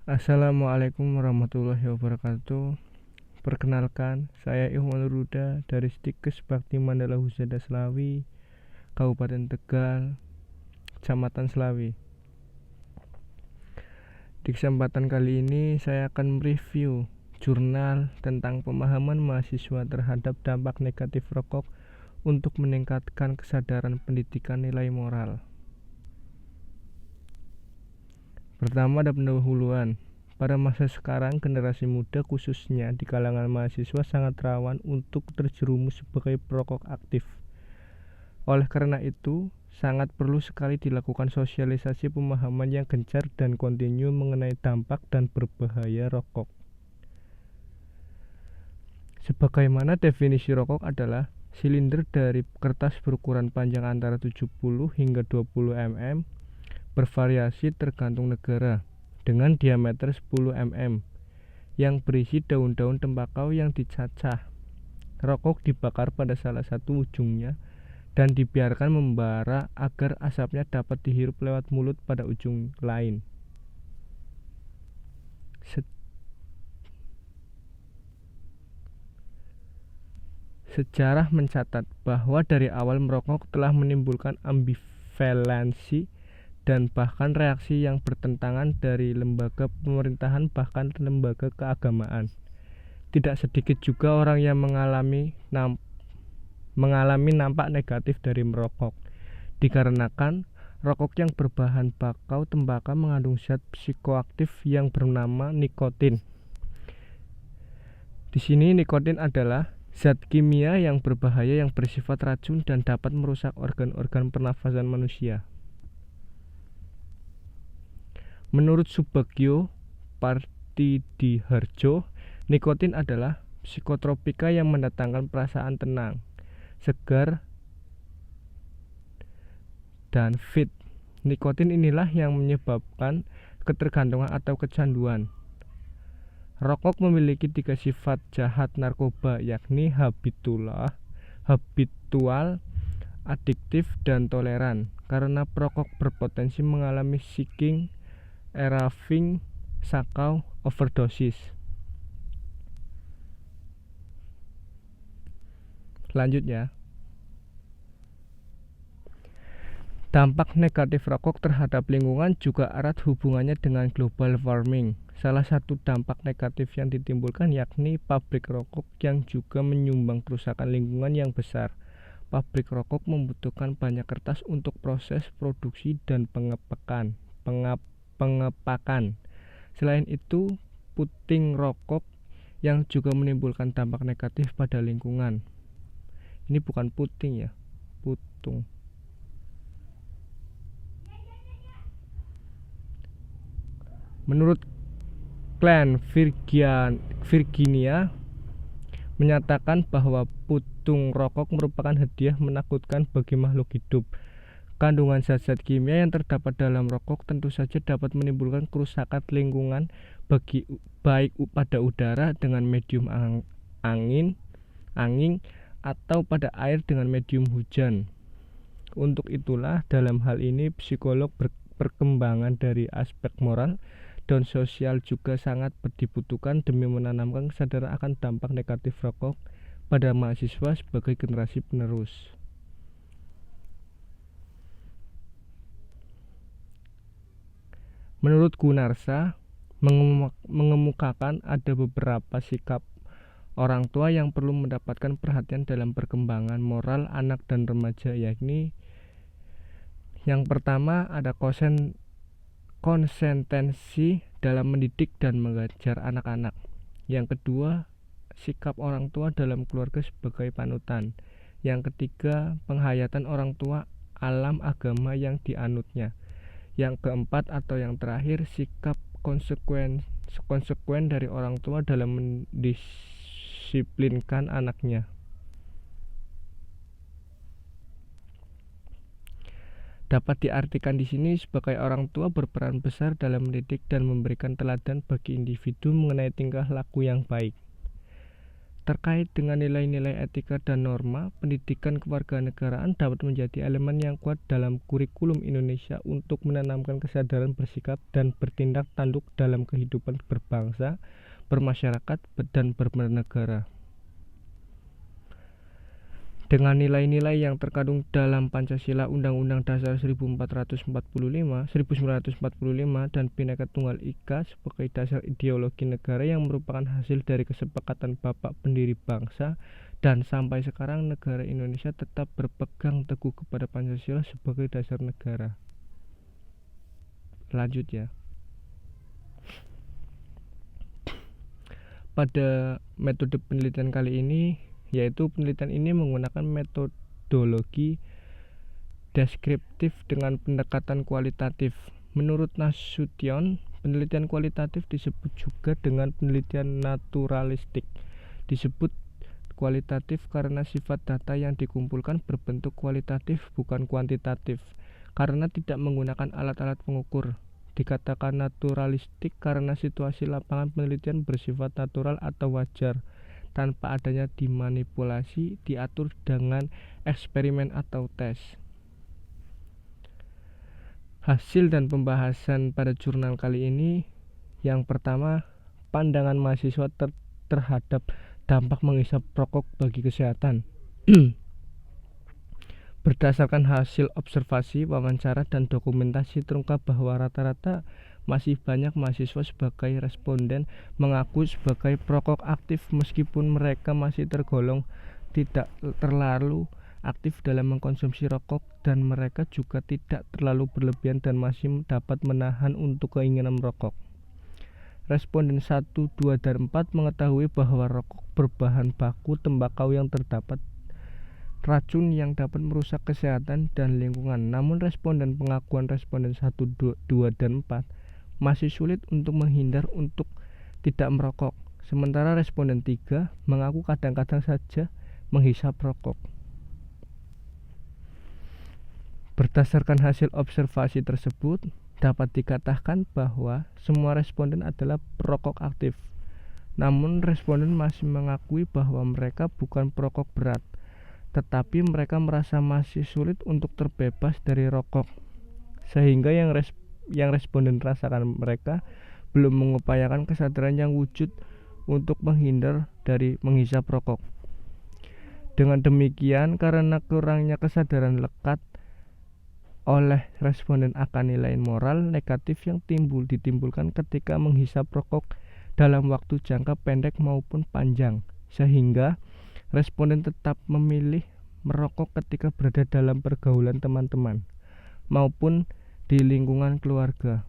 Assalamualaikum warahmatullahi wabarakatuh. Perkenalkan, saya Ihwan Ruda dari Stikes Bakti Mandala Husada Slawi, Kabupaten Tegal, Kecamatan Slawi. Di kesempatan kali ini saya akan mereview jurnal tentang pemahaman mahasiswa terhadap dampak negatif rokok untuk meningkatkan kesadaran pendidikan nilai moral. Pertama ada pendahuluan. Pada masa sekarang, generasi muda khususnya di kalangan mahasiswa sangat rawan untuk terjerumus sebagai perokok aktif. Oleh karena itu, sangat perlu sekali dilakukan sosialisasi pemahaman yang gencar dan kontinu mengenai dampak dan berbahaya rokok. Sebagaimana definisi rokok adalah silinder dari kertas berukuran panjang antara 70 hingga 20 mm, bervariasi tergantung negara, dengan diameter 10 mm, yang berisi daun-daun tembakau yang dicacah. Rokok dibakar pada salah satu ujungnya dan dibiarkan membara agar asapnya dapat dihirup lewat mulut pada ujung lain. Sejarah mencatat bahwa dari awal merokok telah menimbulkan ambivalensi dan bahkan reaksi yang bertentangan dari lembaga pemerintahan bahkan lembaga keagamaan. Tidak sedikit juga orang yang mengalami nampak negatif dari merokok, dikarenakan rokok yang berbahan bakau tembakau mengandung zat psikoaktif yang bernama nikotin. Di sini nikotin adalah zat kimia yang berbahaya yang bersifat racun dan dapat merusak organ-organ pernafasan manusia. Menurut Subagio Partidiharjo, nikotin adalah psikotropika yang mendatangkan perasaan tenang, segar, dan fit. Nikotin inilah yang menyebabkan ketergantungan atau kecanduan. Rokok memiliki 3 sifat jahat narkoba, yakni habitual, adiktif, dan toleran. Karena perokok berpotensi mengalami seeking, arousing, sakau, overdosis. Selanjutnya, dampak negatif rokok terhadap lingkungan juga erat hubungannya dengan global warming. Salah satu dampak negatif yang ditimbulkan yakni pabrik rokok yang juga menyumbang kerusakan lingkungan yang besar. Pabrik rokok membutuhkan banyak kertas untuk proses produksi dan pengepakan. Selain itu, puting rokok yang juga menimbulkan dampak negatif pada lingkungan. Ini bukan puting ya, putung. Menurut Glenn Virginia menyatakan bahwa putung rokok merupakan hadiah menakutkan bagi makhluk hidup. Kandungan zat-zat kimia yang terdapat dalam rokok tentu saja dapat menimbulkan kerusakan lingkungan baik pada udara dengan medium angin atau pada air dengan medium hujan. Untuk itulah dalam hal ini psikolog perkembangan dari aspek moral dan sosial juga sangat dibutuhkan demi menanamkan kesadaran akan dampak negatif rokok pada mahasiswa sebagai generasi penerus. Menurut Gunarsa, mengemukakan ada beberapa sikap orang tua yang perlu mendapatkan perhatian dalam perkembangan moral anak dan remaja, yakni yang pertama ada konsistensi dalam mendidik dan mengajar anak-anak. Yang kedua, sikap orang tua dalam keluarga sebagai panutan. Yang ketiga, penghayatan orang tua alam agama yang dianutnya. Yang keempat atau yang terakhir, sikap konsekuen dari orang tua dalam mendisiplinkan anaknya. Dapat diartikan di sini sebagai orang tua berperan besar dalam mendidik dan memberikan teladan bagi individu mengenai tingkah laku yang baik. Terkait dengan nilai-nilai etika dan norma, pendidikan kewarganegaraan dapat menjadi elemen yang kuat dalam kurikulum Indonesia untuk menanamkan kesadaran bersikap dan bertindak tanduk dalam kehidupan berbangsa, bermasyarakat, dan bernegara. Dengan nilai-nilai yang terkandung dalam Pancasila, Undang-Undang Dasar 1945, dan Bhinneka Tunggal Ika sebagai dasar ideologi negara yang merupakan hasil dari kesepakatan Bapak pendiri bangsa, dan sampai sekarang negara Indonesia tetap berpegang teguh kepada Pancasila sebagai dasar negara. Lanjut ya. Pada metode penelitian kali ini, yaitu penelitian ini menggunakan metodologi deskriptif dengan pendekatan kualitatif. Menurut Nasution, penelitian kualitatif disebut juga dengan penelitian naturalistik. Disebut kualitatif karena sifat data yang dikumpulkan berbentuk kualitatif bukan kuantitatif, karena tidak menggunakan alat-alat pengukur. Dikatakan naturalistik karena situasi lapangan penelitian bersifat natural atau wajar, tanpa adanya dimanipulasi, diatur dengan eksperimen atau tes. Hasil dan pembahasan pada jurnal kali ini, yang pertama, pandangan mahasiswa terhadap dampak menghisap rokok bagi kesehatan. Berdasarkan hasil observasi, wawancara, dan dokumentasi terungkap bahwa rata-rata masih banyak mahasiswa sebagai responden mengaku sebagai perokok aktif meskipun mereka masih tergolong tidak terlalu aktif dalam mengkonsumsi rokok, dan mereka juga tidak terlalu berlebihan dan masih dapat menahan untuk keinginan merokok. Responden 1, 2, dan 4 mengetahui bahwa rokok berbahan baku tembakau yang terdapat racun yang dapat merusak kesehatan dan lingkungan. Namun pengakuan responden 1, 2, dan 4 masih sulit untuk menghindar untuk tidak merokok. Sementara responden 3 mengaku kadang-kadang saja menghisap rokok. Berdasarkan hasil observasi tersebut, dapat dikatakan bahwa semua responden adalah perokok aktif. Namun responden masih mengakui bahwa mereka bukan perokok berat, tetapi mereka merasa masih sulit untuk terbebas dari rokok, sehingga yang responden rasakan mereka belum mengupayakan kesadaran yang wujud untuk menghindar dari menghisap rokok. Dengan demikian, karena kurangnya kesadaran lekat oleh responden akan nilai moral negatif yang ditimbulkan ketika menghisap rokok dalam waktu jangka pendek maupun panjang, sehingga responden tetap memilih merokok ketika berada dalam pergaulan teman-teman maupun di lingkungan keluarga.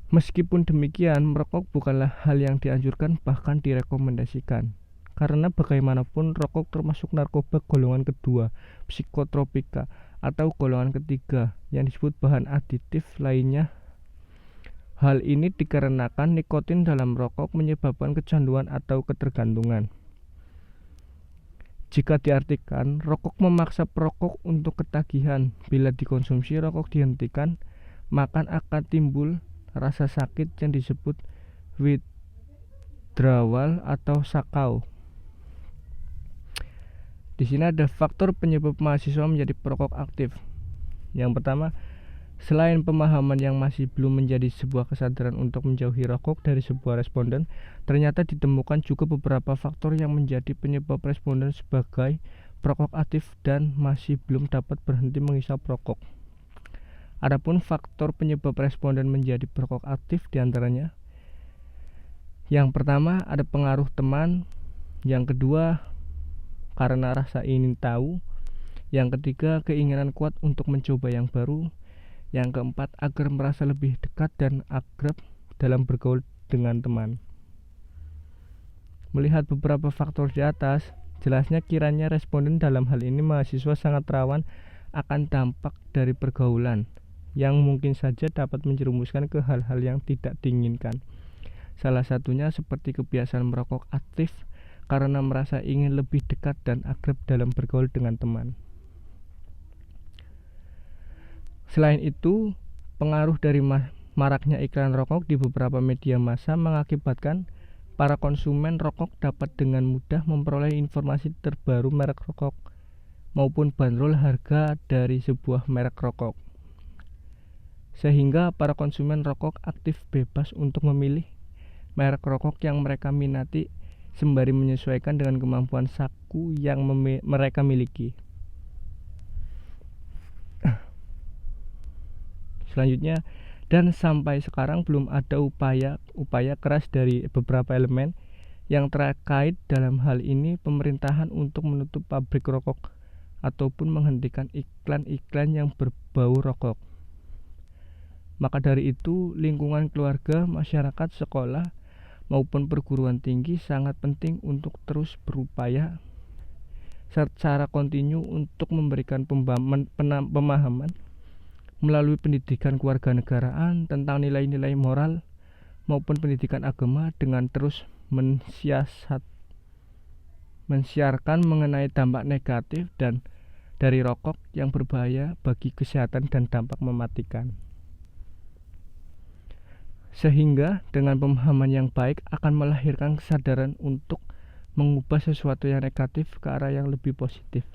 Meskipun demikian, merokok bukanlah hal yang dianjurkan, bahkan direkomendasikan. Karena bagaimanapun rokok termasuk narkoba golongan kedua, psikotropika, atau golongan ketiga yang disebut bahan aditif lainnya. Hal ini dikarenakan nikotin dalam rokok menyebabkan kecanduan atau ketergantungan. Jika diartikan, rokok memaksa perokok untuk ketagihan. Bila dikonsumsi rokok dihentikan, maka akan timbul rasa sakit yang disebut withdrawal atau sakau. Di sini ada faktor penyebab mahasiswa menjadi perokok aktif. Yang pertama, selain pemahaman yang masih belum menjadi sebuah kesadaran untuk menjauhi rokok dari sebuah responden, ternyata ditemukan juga beberapa faktor yang menjadi penyebab responden sebagai perokok aktif dan masih belum dapat berhenti menghisap rokok. Adapun faktor penyebab responden menjadi perokok aktif diantaranya: yang pertama ada pengaruh teman, yang kedua karena rasa ingin tahu, yang ketiga keinginan kuat untuk mencoba yang baru, yang keempat agar merasa lebih dekat dan akrab dalam bergaul dengan teman. Melihat beberapa faktor di atas, jelasnya kiranya responden dalam hal ini mahasiswa sangat rawan akan dampak dari pergaulan yang mungkin saja dapat menjerumuskan ke hal-hal yang tidak diinginkan. Salah satunya seperti kebiasaan merokok aktif karena merasa ingin lebih dekat dan akrab dalam bergaul dengan teman. Selain itu, pengaruh dari maraknya iklan rokok di beberapa media massa mengakibatkan para konsumen rokok dapat dengan mudah memperoleh informasi terbaru merek rokok maupun bandrol harga dari sebuah merek rokok. Sehingga para konsumen rokok aktif bebas untuk memilih merek rokok yang mereka minati sembari menyesuaikan dengan kemampuan saku yang mereka miliki. Selanjutnya, dan sampai sekarang belum ada upaya keras dari beberapa elemen yang terkait dalam hal ini pemerintahan untuk menutup pabrik rokok ataupun menghentikan iklan-iklan yang berbau rokok. Maka dari itu, lingkungan keluarga, masyarakat, sekolah, maupun perguruan tinggi sangat penting untuk terus berupaya secara kontinu untuk memberikan pemahaman melalui pendidikan kewarganegaraan tentang nilai-nilai moral maupun pendidikan agama dengan terus mensiarkan mengenai dampak negatif dan dari rokok yang berbahaya bagi kesehatan dan dampak mematikan. Sehingga dengan pemahaman yang baik akan melahirkan kesadaran untuk mengubah sesuatu yang negatif ke arah yang lebih positif.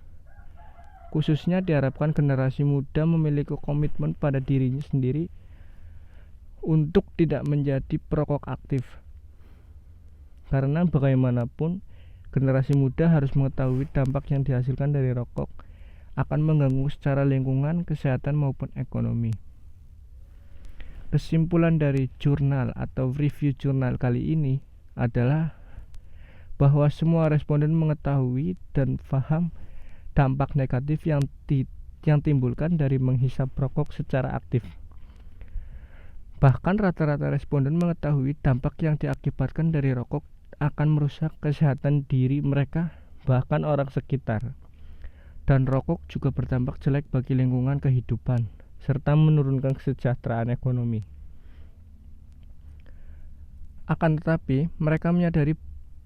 Khususnya diharapkan generasi muda memiliki komitmen pada dirinya sendiri untuk tidak menjadi perokok aktif. Karena bagaimanapun, generasi muda harus mengetahui dampak yang dihasilkan dari rokok akan mengganggu secara lingkungan, kesehatan maupun ekonomi. Kesimpulan dari jurnal atau review jurnal kali ini adalah bahwa semua responden mengetahui dan paham dampak negatif yang timbulkan dari menghisap rokok secara aktif. Bahkan rata-rata responden mengetahui dampak yang diakibatkan dari rokok akan merusak kesehatan diri mereka, bahkan orang sekitar. Dan rokok juga berdampak jelek bagi lingkungan kehidupan, serta menurunkan kesejahteraan ekonomi. Akan tetapi, mereka menyadari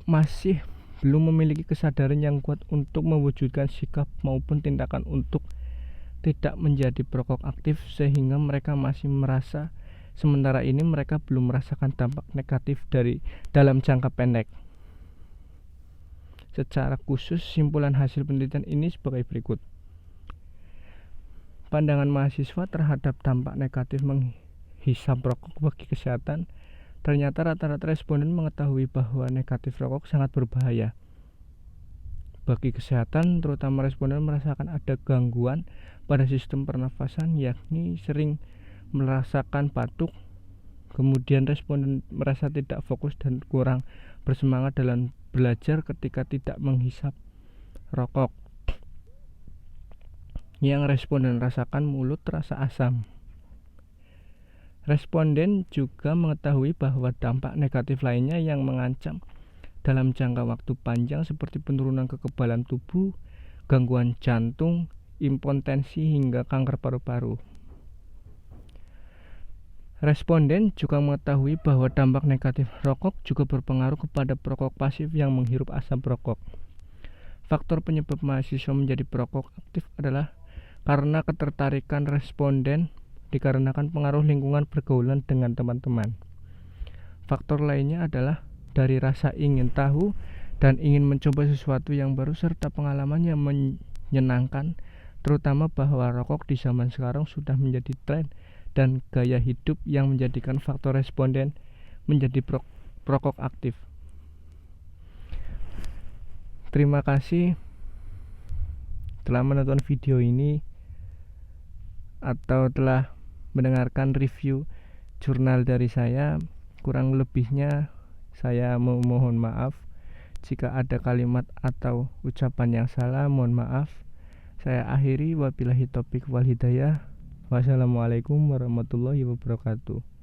masih belum memiliki kesadaran yang kuat untuk mewujudkan sikap maupun tindakan untuk tidak menjadi perokok aktif, sehingga mereka masih merasa sementara ini mereka belum merasakan dampak negatif dari dalam jangka pendek. Secara khusus, simpulan hasil penelitian ini sebagai berikut. Pandangan mahasiswa terhadap dampak negatif menghisap rokok bagi kesehatan. Ternyata rata-rata responden mengetahui bahwa negatif rokok sangat berbahaya bagi kesehatan, terutama responden merasakan ada gangguan pada sistem pernafasan, yakni sering merasakan batuk. Kemudian responden merasa tidak fokus dan kurang bersemangat dalam belajar ketika tidak menghisap rokok. Yang responden rasakan mulut terasa asam. Responden juga mengetahui bahwa dampak negatif lainnya yang mengancam dalam jangka waktu panjang seperti penurunan kekebalan tubuh, gangguan jantung, impotensi hingga kanker paru-paru. Responden juga mengetahui bahwa dampak negatif rokok juga berpengaruh kepada perokok pasif yang menghirup asap rokok. Faktor penyebab mahasiswa menjadi perokok aktif adalah karena ketertarikan responden dikarenakan pengaruh lingkungan pergaulan dengan teman-teman. Faktor lainnya adalah dari rasa ingin tahu dan ingin mencoba sesuatu yang baru serta pengalaman yang menyenangkan, terutama bahwa rokok di zaman sekarang sudah menjadi tren dan gaya hidup yang menjadikan faktor responden menjadi perokok aktif. Terima kasih telah menonton video ini atau telah mendengarkan review jurnal dari saya. Kurang lebihnya saya memohon maaf. Jika ada kalimat atau ucapan yang salah, mohon maaf. Saya akhiri, wabillahi taufiq wal hidayah. Wassalamualaikum warahmatullahi wabarakatuh.